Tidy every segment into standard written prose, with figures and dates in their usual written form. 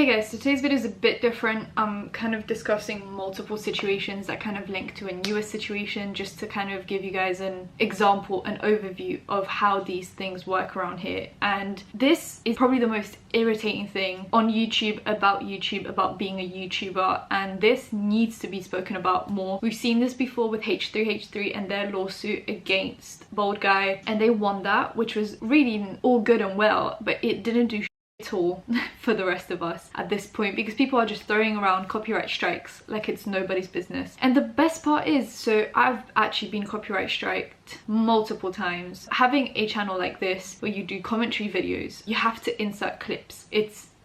Okay guys, so today's video is a bit different. I'm kind of discussing multiple situations that kind of link to a newer situation, just to kind of give you guys an example, an overview of how these things work around here. And this is probably the most irritating thing on YouTube about being a YouTuber, and this needs to be spoken about more. We've seen this before with H3H3 and their lawsuit against Bold Guy, and they won that, which was really all good and well, but it didn't do at all for the rest of us at this point, because people are just throwing around copyright strikes like it's nobody's business. And the best part is, so I've actually been copyright striked multiple times. Having a channel like this where you do commentary videos, you have to insert clips.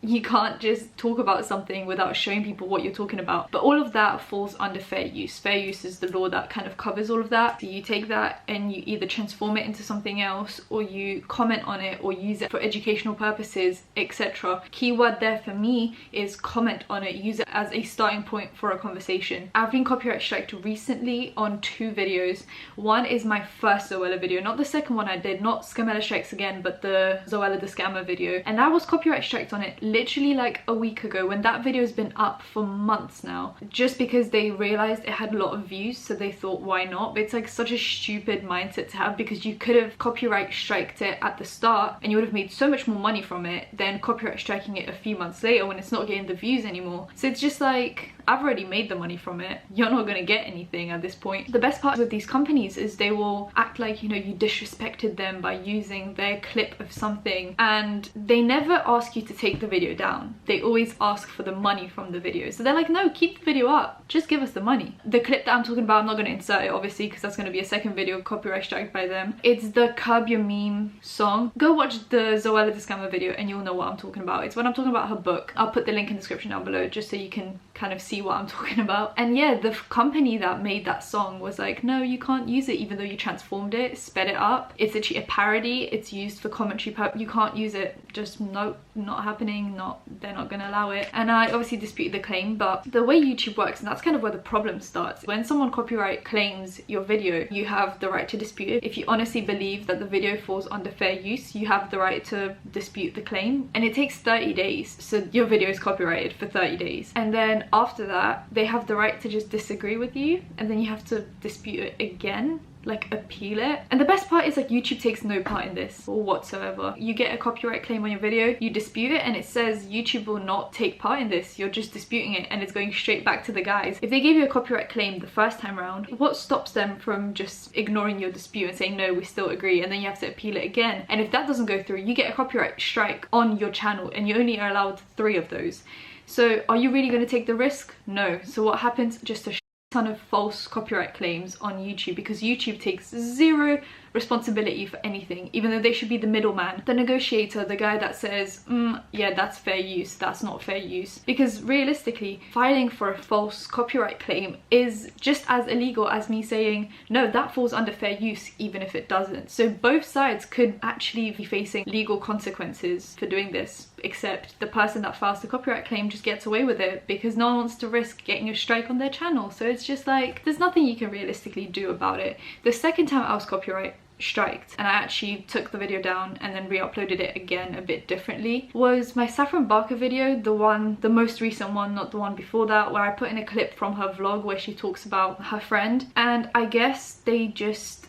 You can't just talk about something without showing people what you're talking about. But all of that falls under fair use. Fair use is the law that kind of covers all of that. So you take that and you either transform it into something else, or you comment on it, or use it for educational purposes, etc. Keyword there for me is comment on it. Use it as a starting point for a conversation. I've been copyright striked recently on 2 videos. One is my first Zoella video, not the second one I did, not Scamella Strikes Again, but the Zoella the Scammer video. And I was copyright striked on it literally like a week ago, when that video has been up for months now, just because they realized it had a lot of views, so they thought, why not? But it's like such a stupid mindset to have, because you could have copyright striked it at the start and you would have made so much more money from it than copyright striking it a few months later when it's not getting the views anymore. So it's just like, I've already made the money from it. You're not gonna get anything at this point. The best part with these companies is they will act like, you know, you disrespected them by using their clip of something, and they never ask you to take the video down. They always ask for the money from the video. So they're like, no, keep the video up, just give us the money. The clip that I'm talking about, I'm not going to insert it obviously, because that's going to be a second video copyright strike by them. It's the Curb Your Meme song. Go watch the Zoella the Scammer video and you'll know what I'm talking about. It's when I'm talking about her book. I'll put the link in the description down below just so you can kind of see what I'm talking about. And yeah, the company that made that song was like, no, you can't use it, even though you transformed it, sped it up. It's actually a parody. It's used for commentary. You can't use it. Just no, not happening. They're not gonna allow it. And I obviously disputed the claim, but the way YouTube works, and that's kind of where the problem starts, when someone copyright claims your video, you have the right to dispute it. If you honestly believe that the video falls under fair use, you have the right to dispute the claim, and it takes 30 days. So your video is copyrighted for 30 days, and then after that they have the right to just disagree with you, and then you have to dispute it again, like appeal it. And the best part is, like, YouTube takes no part in this or whatsoever. You get a copyright claim on your video, you dispute it, and it says YouTube will not take part in this. You're just disputing it, and it's going straight back to the guys. If they gave you a copyright claim the first time around, what stops them from just ignoring your dispute and saying, no, we still agree, and then you have to appeal it again? And if that doesn't go through, you get a copyright strike on your channel, and you only are allowed 3 of those. So are you really going to take the risk? No. So what happens? Just a ton of false copyright claims on YouTube, because YouTube takes zero responsibility for anything, even though they should be the middleman, the negotiator, the guy that says, yeah, that's fair use, that's not fair use. Because realistically, filing for a false copyright claim is just as illegal as me saying, no, that falls under fair use, even if it doesn't. So both sides could actually be facing legal consequences for doing this, except the person that files the copyright claim just gets away with it because no one wants to risk getting a strike on their channel. So it's just like, there's nothing you can realistically do about it. The second time I was copyright striked and I actually took the video down and then re-uploaded it again a bit differently was my Saffron Barker video, the most recent one, not the one before that, where I put in a clip from her vlog where she talks about her friend. And I guess they just,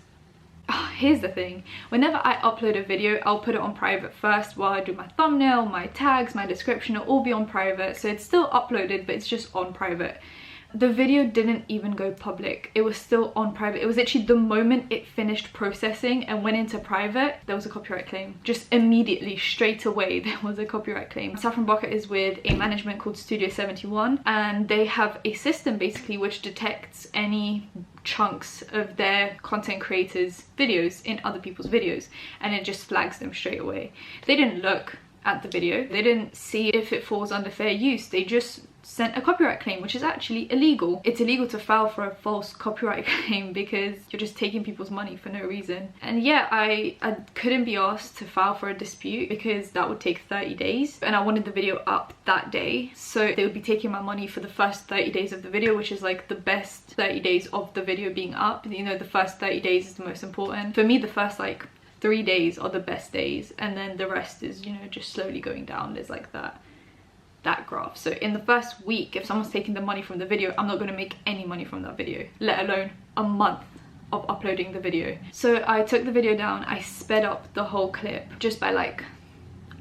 here's the thing, whenever I upload a video, I'll put it on private first while I do my thumbnail, my tags, my description, it'll all be on private. So it's still uploaded, but it's just on private. The video didn't even go public. It was still on private. It was actually the moment it finished processing and went into private, there was a copyright claim. Just immediately, straight away, there was a copyright claim. Saffron Barker is with a management called Studio 71, and they have a system basically which detects any chunks of their content creators' videos in other people's videos, and it just flags them straight away. They didn't look at the video. They didn't see if it falls under fair use. They just sent a copyright claim, which is actually illegal. It's illegal to file for a false copyright claim because you're just taking people's money for no reason. And yeah, I couldn't be asked to file for a dispute because that would take 30 days, and I wanted the video up that day, so they would be taking my money for the first 30 days of the video, which is like the best 30 days of the video being up. You know, the first 30 days is the most important. For me, the first like 3 days are the best days, and then the rest is, you know, just slowly going down. There's like that that graph. So in the first week, if someone's taking the money from the video, I'm not going to make any money from that video, let alone a month of uploading the video. So I took the video down, I sped up the whole clip just by like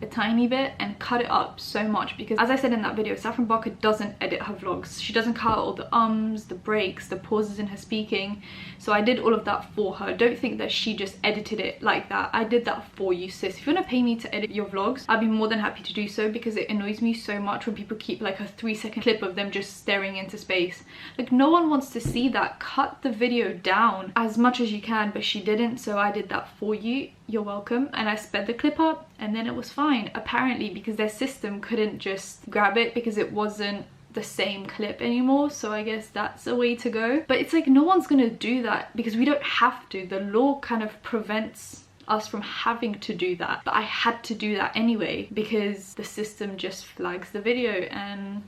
a tiny bit and cut it up so much, because as I said in that video, Saffron Barker doesn't edit her vlogs. She doesn't cut out all the ums, the breaks, the pauses in her speaking. So I did all of that for her. Don't think that she just edited it like that. I did that for you, sis. If you want to pay me to edit your vlogs, I'd be more than happy to do so, because it annoys me so much when people keep like a 3-second clip of them just staring into space. Like, no one wants to see that. Cut the video down as much as you can, but she didn't, so I did that for you. You're welcome. And I sped the clip up and then it was fine, apparently, because their system couldn't just grab it because it wasn't the same clip anymore. So I guess that's a way to go. But it's like, no one's gonna do that because we don't have to. The law kind of prevents us from having to do that, but I had to do that anyway because the system just flags the video, and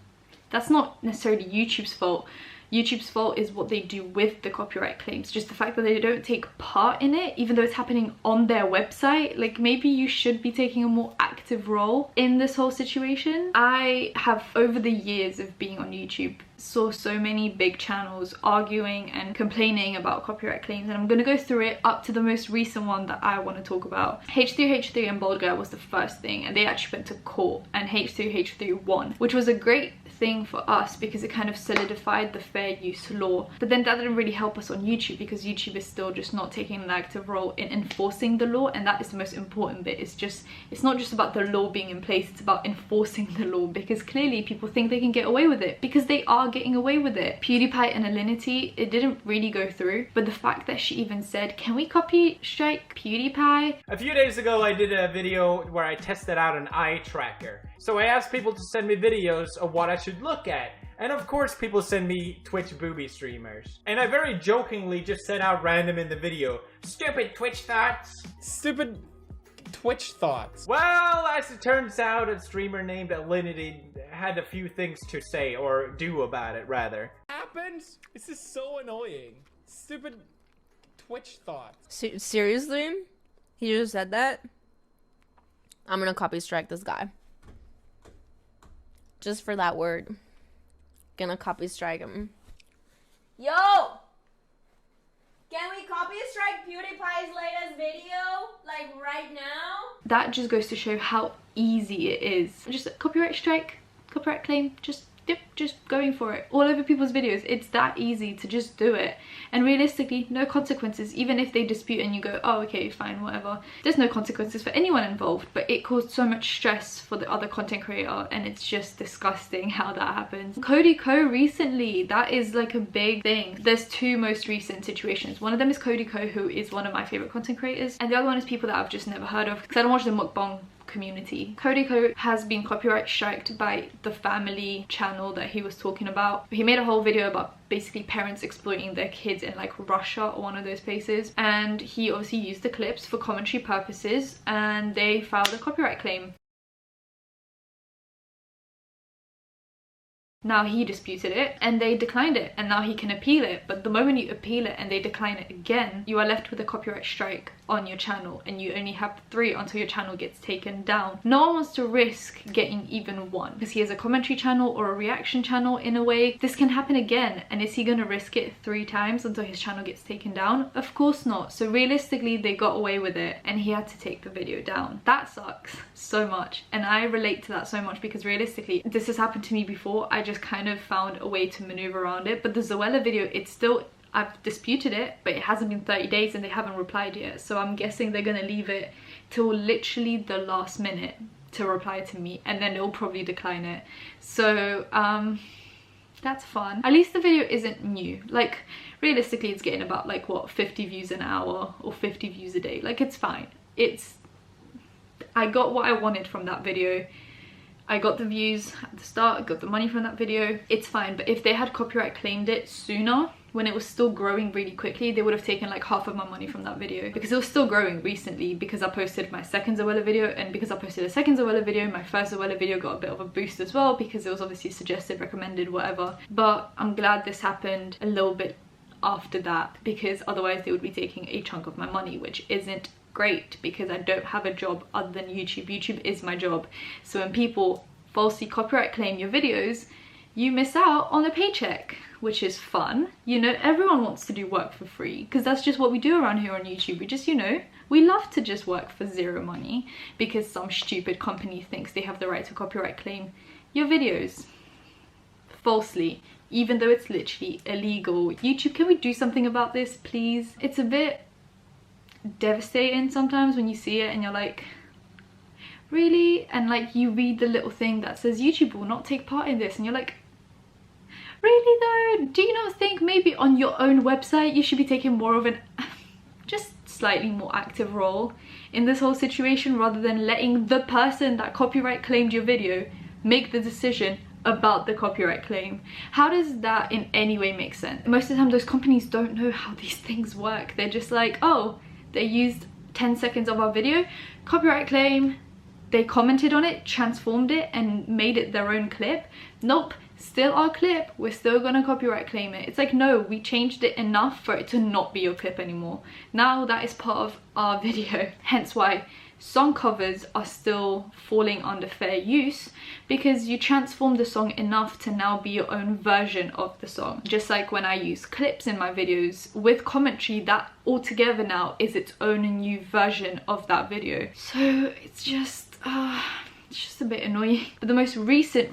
that's not necessarily YouTube's fault. YouTube's fault is what they do with the copyright claims, just the fact that they don't take part in it, even though it's happening on their website. Like, maybe you should be taking a more active role in this whole situation. I have, over the years of being on YouTube, saw so many big channels arguing and complaining about copyright claims, and I'm gonna go through it up to the most recent one that I want to talk about. H3H3 and Bald Girl was the first thing, and they actually went to court, and H3H3 won, which was a great thing for us because it kind of solidified the fair use law. But then that didn't really help us on YouTube, because YouTube is still just not taking an active role in enforcing the law, and that is the most important bit. It's not just about the law being in place, it's about enforcing the law, because clearly people think they can get away with it, because they are getting away with it. PewDiePie and Alinity, it didn't really go through, but the fact that she even said, can we copy strike PewDiePie? A few days ago I did a video where I tested out an eye tracker. So I asked people to send me videos of what I should look at. And of course people send me Twitch booby streamers. And I very jokingly just said out random in the video, stupid Twitch thoughts. Stupid Twitch thoughts. Well, as it turns out, a streamer named Alinity had a few things to say, or do about it rather. Happens? This is so annoying. Stupid Twitch thoughts. Seriously? He just said that? I'm gonna copy strike this guy. Just for that word. Gonna copy strike him. Yo! Can we copy strike PewDiePie's latest video? Like right now? That just goes to show how easy it is. Just copyright strike, copyright claim, just going for it all over people's videos. It's that easy to just do it, and realistically no consequences. Even if they dispute and you go, oh okay, fine, whatever, there's no consequences for anyone involved, but it caused so much stress for the other content creator, and it's just disgusting how that happens. Cody Ko recently, that is like a big thing. There's two most recent situations. One of them is Cody Ko, who is one of my favorite content creators, and the other one is people that I've just never heard of because I don't watch the mukbang community. Cody Ko has been copyright striked by the family channel that he was talking about. He made a whole video about basically parents exploiting their kids in like Russia or one of those places, and he obviously used the clips for commentary purposes, and they filed a copyright claim. Now he disputed it and they declined it, and now he can appeal it, but the moment you appeal it and they decline it again, you are left with a copyright strike on your channel, and you only have 3 until your channel gets taken down. No one wants to risk getting even 1 because he has a commentary channel or a reaction channel. In a way, this can happen again, and is he gonna risk it 3 times until his channel gets taken down? Of course not. So realistically, they got away with it and he had to take the video down. That sucks so much, and I relate to that so much because realistically this has happened to me before. I just kind of found a way to maneuver around it. But the Zoella video, it's still, I've disputed it, but it hasn't been 30 days and they haven't replied yet, so I'm guessing they're gonna leave it till literally the last minute to reply to me, and then they'll probably decline it. So that's fun. At least the video isn't new. Like realistically, it's getting about like what, 50 views an hour or 50 views a day. Like it's fine. I got what I wanted from that video. I got the views at the start, I got the money from that video. It's fine. But if they had copyright claimed it sooner, when it was still growing really quickly, they would have taken like half of my money from that video, because it was still growing recently, because I posted my second Zoella video, and because I posted a second Zoella video, my first Zoella video got a bit of a boost as well, because it was obviously suggested, recommended, whatever. But I'm glad this happened a little bit after that, because otherwise they would be taking a chunk of my money, which isn't great, because I don't have a job other than YouTube. YouTube is my job. So when people falsely copyright claim your videos, you miss out on a paycheck, which is fun. You know, everyone wants to do work for free because that's just what we do around here on YouTube. We just, you know, we love to just work for zero money because some stupid company thinks they have the right to copyright claim your videos falsely, even though it's literally illegal. YouTube, can we do something about this, please? It's a bit devastating sometimes when you see it and you're like, really? And like you read the little thing that says YouTube will not take part in this and you're like, really though? Do you not think maybe on your own website you should be taking more of an just slightly more active role in this whole situation rather than letting the person that copyright claimed your video make the decision about the copyright claim? How does that in any way make sense? Most of the time those companies don't know how these things work. They're just like, oh, they used 10 seconds of our video, copyright claim, they commented on it, transformed it and made it their own clip. Nope, still our clip, we're still gonna copyright claim it. It's like, no, we changed it enough for it to not be your clip anymore. Now that is part of our video. Hence why song covers are still falling under fair use, because you transform the song enough to now be your own version of the song. Just like when I use clips in my videos with commentary, that altogether now is its own new version of that video. So it's just a bit annoying. But the most recent,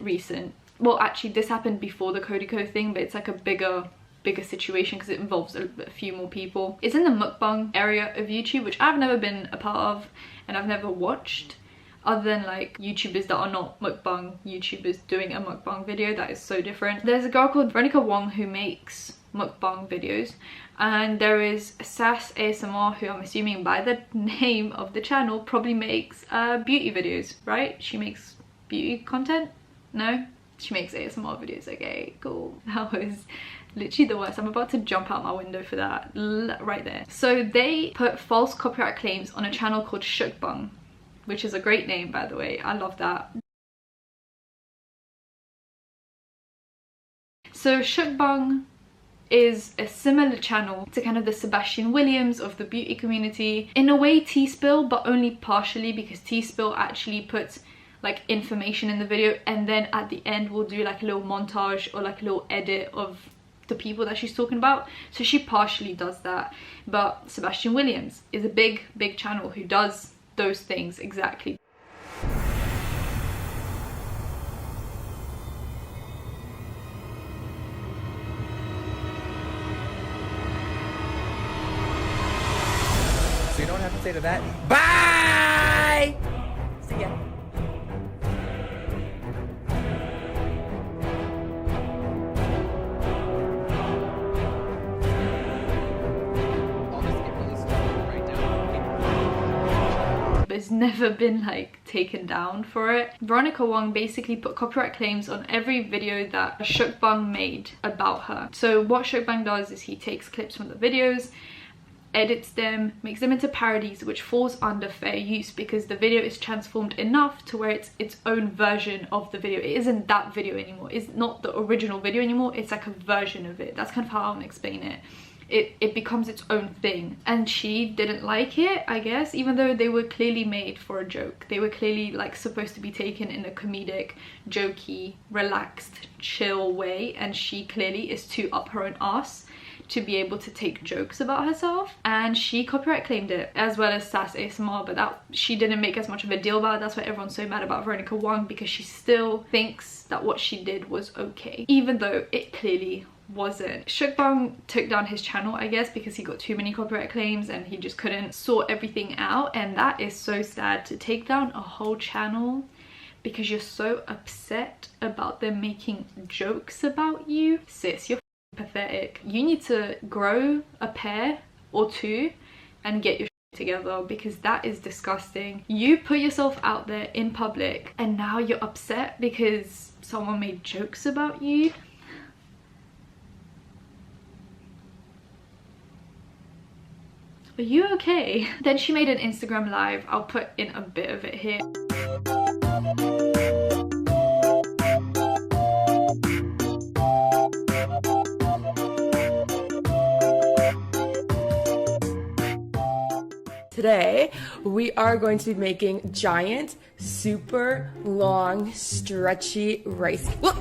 well, actually this happened before the Cody Ko thing, but it's like a bigger situation because it involves a few more people. It's in the mukbang area of YouTube, which I've never been a part of and I've never watched, other than like YouTubers that are not mukbang YouTubers doing a mukbang video. That is so different. There's a girl called Veronica Wong who makes mukbang videos, and there is Sass ASMR, who I'm assuming by the name of the channel probably makes beauty videos, right? She makes beauty content? No? She makes ASMR videos. Okay, cool. That was literally the worst. I'm about to jump out my window for that right there. So they put false copyright claims on a channel called Shookbang, which is a great name, by the way. I love that. So Shookbang is a similar channel to kind of the Sebastian Williams of the beauty community. In a way, T-Spill, but only partially, because T-Spill actually puts like information in the video and then at the end we'll do like a little montage or like a little edit of the people that she's talking about. So she partially does that. But Sebastian Williams is a big channel who does those things exactly. So you don't have to say to that, bye! See ya. It's never been like taken down for it. Veronica Wong basically put copyright claims on every video that Shookbang made about her. So what Shookbang does is he takes clips from the videos, edits them, makes them into parodies, which falls under fair use because the video is transformed enough to where it's its own version of the video. It isn't that video anymore. It's not the original video anymore. It's like a version of it. That's kind of how I'm explaining it. It becomes its own thing, and she didn't like it, I guess, even though they were clearly made for a joke. They were clearly like supposed to be taken in a comedic, jokey, relaxed, chill way, and she clearly is too up her own ass to be able to take jokes about herself, and she copyright claimed it, as well as Sass ASMR, but that she didn't make as much of a deal about it. That's why everyone's so mad about Veronica Wong, because she still thinks that what she did was okay, even though it clearly wasn't. Shookbang took down his channel, I guess, because he got too many copyright claims and he just couldn't sort everything out, and that is so sad, to take down a whole channel because you're so upset about them making jokes about you. Sis, you're pathetic. You need to grow a pair or two and get your together, because that is disgusting. You put yourself out there in public and now you're upset because someone made jokes about you. Are you okay? Then she made an Instagram live. I'll put in a bit of it here. today we are going to be making giant, super long, stretchy rice. Whoop!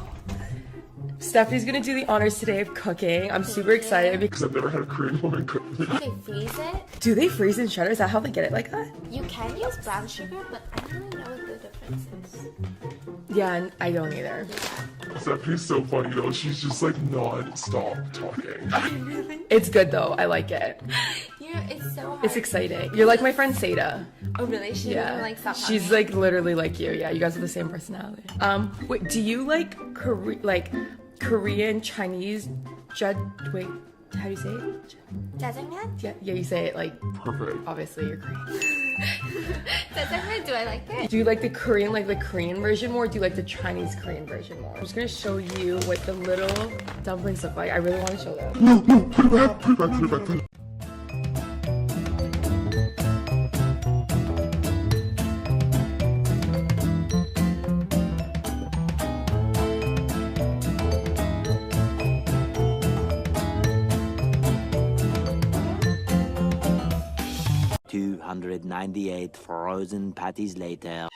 Stephanie's gonna do the honors today of cooking. I'm super excited because I've never had a Korean woman cook me. They freeze it. do they freeze in shredder? Is that how they get it like that? You can use brown sugar, but I don't really know what the difference is. Yeah, and I don't either. Stephanie's so funny though. She's just like non-stop talking. It's good though. I like it. You know, it's so hard. It's exciting. You're like my friend Seda. Oh really? She Yeah, doesn't like stop talking. she's like literally like you. Yeah, you guys have the same personality. Wait, do you like Korean, Chinese, wait, how do you say it? Jajangmyeon? Yeah, you say it like Perfect. obviously you're Korean. Jajangmyeon, do I like it? Do you like the Korean version more, or do you like the Chinese Korean version more? I'm just gonna show you what the little dumplings look like. I really want to show them. No, put it back, put it back, put it back, put it back. 298 frozen patties later.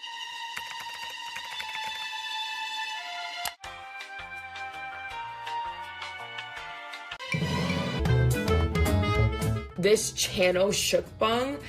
This channel, Shookbang,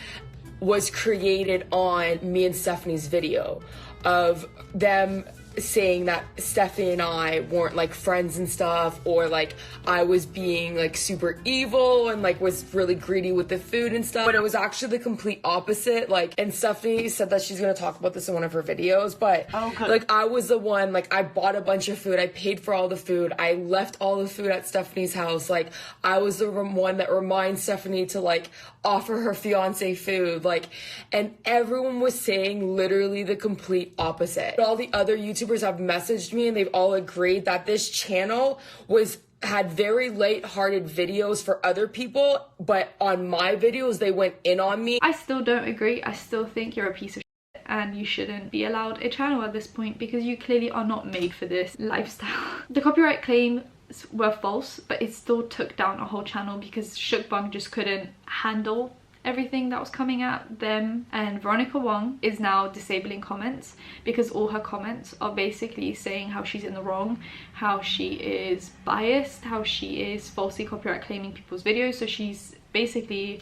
was created on me and Stephanie's video of them saying that Stephanie and I weren't like friends and stuff, or like I was being like super evil and like was really greedy with the food and stuff. But it was actually the complete opposite. Like, and Stephanie said that she's gonna talk about this in one of her videos, but like I was the one, like I bought a bunch of food, I paid for all the food, I left all the food at Stephanie's house. Like I was the one that reminds Stephanie to like offer her fiance food, like, and everyone was saying literally the complete opposite. All the other YouTubers have messaged me and they've all agreed that this channel had very light-hearted videos for other people, but on my videos they went in on me. I still don't agree. I still think you're a piece of shit and you shouldn't be allowed a channel at this point because you clearly are not made for this lifestyle. The copyright claims were false, but it still took down a whole channel because Shookbang just couldn't handle everything that was coming at them, and Veronica Wong is now disabling comments because all her comments are basically saying how she's in the wrong, how she is biased, how she is falsely copyright claiming people's videos. So she's basically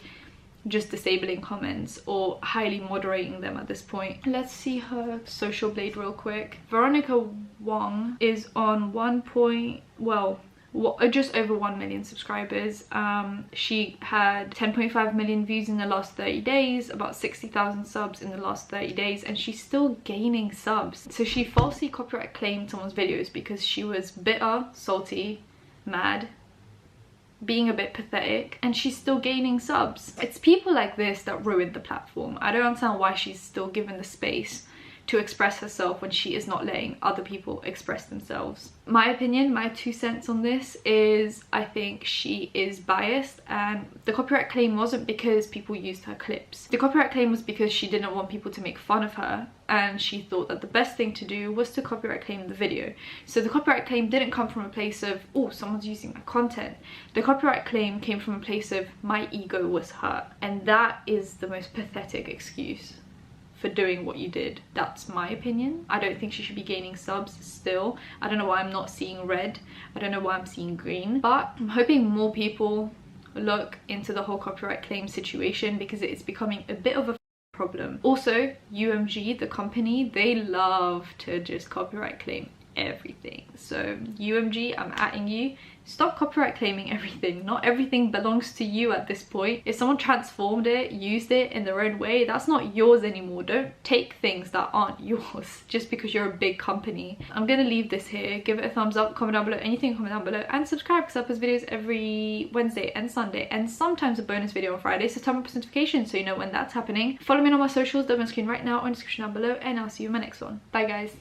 just disabling comments or highly moderating them at this point. Let's see her social blade real quick. Veronica Wong is on just over 1 million subscribers. She had 10.5 million views in the last 30 days, about 60,000 subs in the last 30 days, and she's still gaining subs. So she falsely copyright claimed someone's videos because she was bitter, salty, mad, being a bit pathetic, and she's still gaining subs. It's people like this that ruined the platform. I don't understand why she's still given the space to express herself when she is not letting other people express themselves. My opinion, my 2 cents on this is I think she is biased, and the copyright claim wasn't because people used her clips. The copyright claim was because she didn't want people to make fun of her, and she thought that the best thing to do was to copyright claim the video. So the copyright claim didn't come from a place of, oh, someone's using my content. The copyright claim came from a place of, my ego was hurt, and that is the most pathetic excuse for doing what you did. That's my opinion. I don't think she should be gaining subs still. I don't know why I'm not seeing red. I don't know why I'm seeing green, but I'm hoping more people look into the whole copyright claim situation because it is becoming a bit of a problem. Also, UMG, the company, they love to just copyright claim everything. So UMG, I'm atting you. Stop copyright claiming everything. Not everything belongs to you at this point. If someone transformed it, used it in their own way, that's not yours anymore. Don't take things that aren't yours just because you're a big company. I'm gonna leave this here. Give it a thumbs up, comment down below, anything, comment down below, and subscribe because I post videos every Wednesday and Sunday, and sometimes a bonus video on Friday, so turn on post notifications so you know when that's happening. Follow me on all my socials, they're on my screen right now or in the description down below, and I'll see you in my next one. Bye guys.